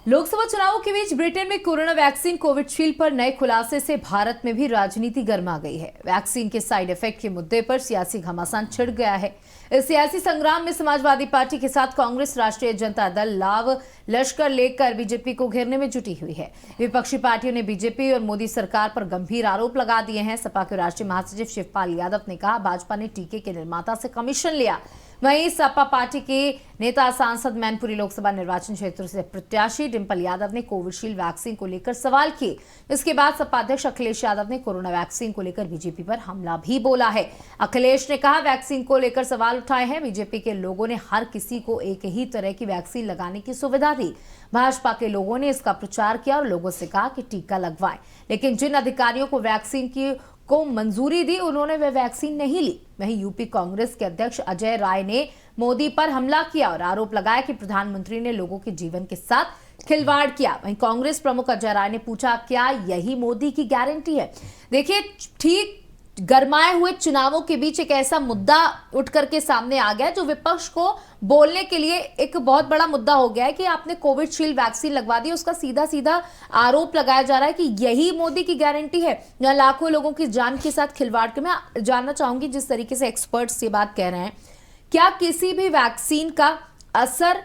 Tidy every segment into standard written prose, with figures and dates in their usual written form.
लोकसभा चुनावों के बीच ब्रिटेन में कोरोना वैक्सीन कोविशील्ड पर नए खुलासे से भारत में भी राजनीति गर्मा गई है। वैक्सीन के साइड इफेक्ट के मुद्दे पर सियासी घमासान छिड़ गया है। इस सियासी संग्राम में समाजवादी पार्टी के साथ कांग्रेस, राष्ट्रीय जनता दल, लाव लश्कर लेकर बीजेपी को घेरने में जुटी हुई है। विपक्षी पार्टियों ने बीजेपी और मोदी सरकार पर गंभीर आरोप लगा दिए हैं। सपा के राष्ट्रीय महासचिव शिवपाल यादव ने कहा, भाजपा ने टीके के निर्माता से कमीशन लिया। वहीं सपा पार्टी के नेता सांसद मैनपुरी लोकसभा निर्वाचन क्षेत्र से प्रत्याशी डिंपल यादव ने कोविशील्ड वैक्सीन को लेकर सवाल किए। इसके बाद सपा अध्यक्ष अखिलेश यादव ने कोरोना वैक्सीन को लेकर बीजेपी पर हमला भी बोला है। अखिलेश ने कहा, वैक्सीन को लेकर सवाल उठाए हैं। बीजेपी के लोगों ने हर किसी को एक ही तरह की वैक्सीन लगाने की सुविधा दी। भाजपा के लोगों ने इसका प्रचार किया और लोगों से कहा कि टीका लगवाएं, लेकिन जिन अधिकारियों को वैक्सीन को मंजूरी दी उन्होंने वह वैक्सीन नहीं ली। वहीं यूपी कांग्रेस के अध्यक्ष अजय राय ने मोदी पर हमला किया और आरोप लगाया कि प्रधानमंत्री ने लोगों के जीवन के साथ खिलवाड़ किया। वहीं कांग्रेस प्रमुख अजय राय ने पूछा, क्या यही मोदी की गारंटी है? देखिए, ठीक गरमाए हुए चुनावों के बीच एक ऐसा मुद्दा उठ करके सामने आ गया जो विपक्ष को बोलने के लिए एक बहुत बड़ा मुद्दा हो गया है कि आपने कोविशील्ड वैक्सीन लगवा दी। उसका सीधा सीधा आरोप लगाया जा रहा है कि यही मोदी की गारंटी है, या लाखों लोगों की जान के साथ खिलवाड़ के। मैं जानना चाहूंगी, जिस तरीके से एक्सपर्ट्स ये बात कह रहे हैं, क्या किसी भी वैक्सीन का असर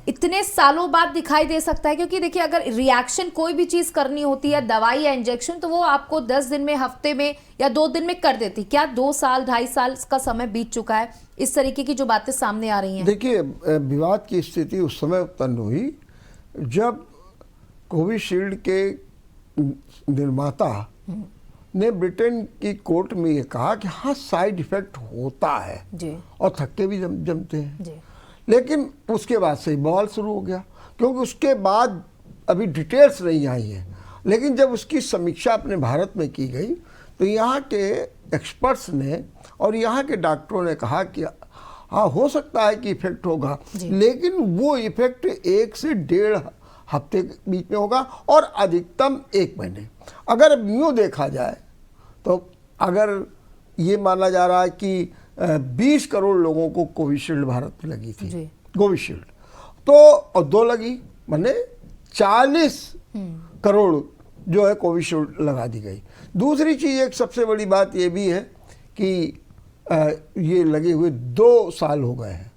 इतने सालों बाद दिखाई दे सकता है? क्योंकि देखिए, अगर रिएक्शन कोई भी चीज करनी होती है, दवाई या इंजेक्शन, तो वो आपको 10 दिन में, हफ्ते में या 2 दिन में कर देती। क्या 2 साल 2.5 साल का समय बीत चुका है? इस तरीके की जो बातें सामने आ रही हैं। देखिए, विवाद की स्थिति उस समय उत्पन्न हुई जब कोविशील्ड के निर्माता ने ब्रिटेन की कोर्ट में ये कहा कि हाँ, साइड इफेक्ट होता है जी, और थक्के भी जमते हैं जी। लेकिन उसके बाद से बवाल शुरू हो गया, क्योंकि उसके बाद अभी डिटेल्स नहीं आई है। लेकिन जब उसकी समीक्षा अपने भारत में की गई तो यहाँ के एक्सपर्ट्स ने और यहाँ के डॉक्टरों ने कहा कि हाँ, हो सकता है कि इफेक्ट होगा, लेकिन वो इफेक्ट 1 से 1.5 हफ्ते के बीच में होगा और अधिकतम 1 महीने। अगर यूँ देखा जाए तो अगर ये माना जा रहा है कि 20 करोड़ लोगों को कोविशील्ड भारत में लगी थी कोविशील्ड, तो और 2 लगी, माने 40 करोड़ जो है कोविशील्ड लगा दी गई। दूसरी चीज़, एक सबसे बड़ी बात ये भी है कि ये लगे हुए 2 साल हो गए हैं,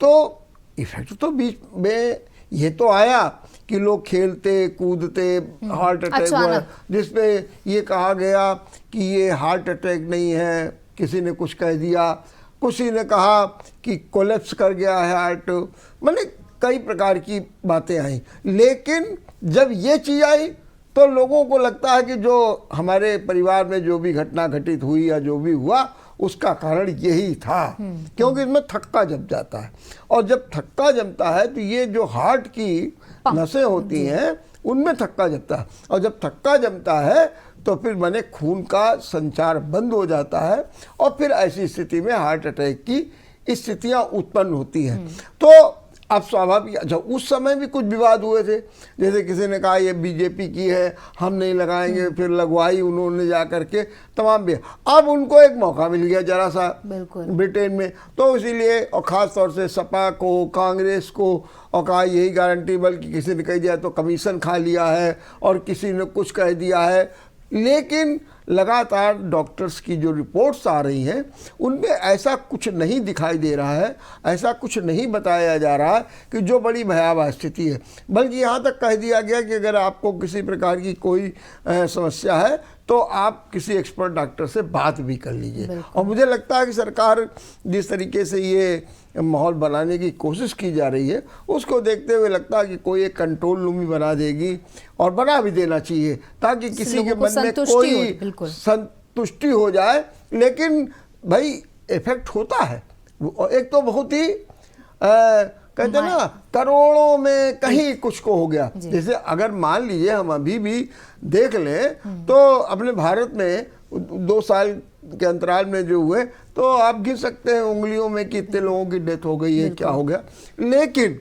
तो इफेक्ट तो बीच में ये तो आया कि लोग खेलते कूदते हार्ट अटैक हुआ, जिसपे ये कहा गया कि ये हार्ट अटैक नहीं है, किसी ने कुछ कह दिया, किसी ने कहा कि कोलैप्स कर गया है हार्ट, मैंने कई प्रकार की बातें आई। लेकिन जब ये चीज़ आई तो लोगों को लगता है कि जो हमारे परिवार में जो भी घटना घटित हुई या जो भी हुआ उसका कारण यही था, क्योंकि इसमें थक्का जम जाता है, और जब थक्का जमता है तो ये जो हार्ट की नसें होती हैं उनमें थक्का जमता है, और जब थक्का जमता है तो फिर माने खून का संचार बंद हो जाता है और फिर ऐसी स्थिति में हार्ट अटैक की स्थितियां उत्पन्न होती हैं। तो अब स्वाभाविक, अच्छा उस समय भी कुछ विवाद हुए थे, जैसे किसी ने कहा ये बीजेपी की है, हम नहीं लगाएंगे, फिर लगवाई उन्होंने जा करके तमाम भी। अब उनको एक मौका मिल गया जरा सा ब्रिटेन में, तो इसीलिए और ख़ास तौर से सपा को, कांग्रेस को, और कहा यही गारंटी, बल्कि किसी ने कह दिया तो कमीशन खा लिया है और किसी ने कुछ कह दिया है। लेकिन लगातार डॉक्टर्स की जो रिपोर्ट्स आ रही हैं उनमें ऐसा कुछ नहीं दिखाई दे रहा है, ऐसा कुछ नहीं बताया जा रहा है कि जो बड़ी भयावह स्थिति है। बल्कि यहाँ तक कह दिया गया कि अगर आपको किसी प्रकार की कोई समस्या है तो आप किसी एक्सपर्ट डॉक्टर से बात भी कर लीजिए। और मुझे लगता है कि सरकार जिस तरीके से ये माहौल बनाने की कोशिश की जा रही है उसको देखते हुए लगता है कि कोई एक कंट्रोल रूम भी बना देगी, और बना भी देना चाहिए, ताकि किसी के मन में कोई संतुष्टि हो जाए। लेकिन भाई इफेक्ट होता है, एक तो बहुत ही कहते हैं ना, करोड़ों में कहीं कुछ को हो गया। जैसे अगर मान लीजिए हम अभी भी देख लें तो अपने भारत में 2 साल के अंतराल में जो हुए, तो आप गिन सकते हैं उंगलियों में कि इतने लोगों की डेथ हो गई है, क्या हो गया। लेकिन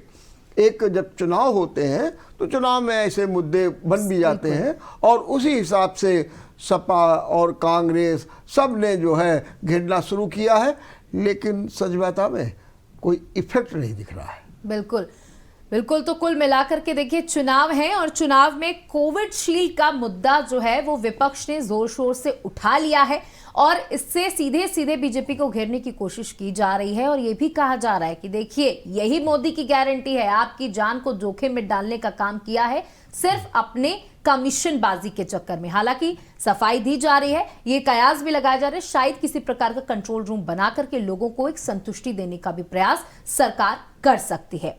एक जब चुनाव होते हैं तो चुनाव में ऐसे मुद्दे बन भी जाते हैं, और उसी हिसाब से सपा और कांग्रेस सब ने जो है घेरना शुरू किया है, लेकिन सच बात में कोई इफेक्ट नहीं दिख रहा है। बिल्कुल बिल्कुल, तो कुल मिलाकर के देखिए चुनाव है और चुनाव में कोविशील्ड का मुद्दा जो है वो विपक्ष ने जोर शोर से उठा लिया है और इससे सीधे सीधे बीजेपी को घेरने की कोशिश की जा रही है और ये भी कहा जा रहा है कि देखिए यही मोदी की गारंटी है, आपकी जान को जोखिम में डालने का काम किया है सिर्फ अपने कमीशन बाजी के चक्कर में। हालांकि सफाई दी जा रही है, ये कयास भी लगाया जा रहा है, शायद किसी प्रकार का कंट्रोल रूम बना करके लोगों को एक संतुष्टि देने का भी प्रयास सरकार कर सकती है।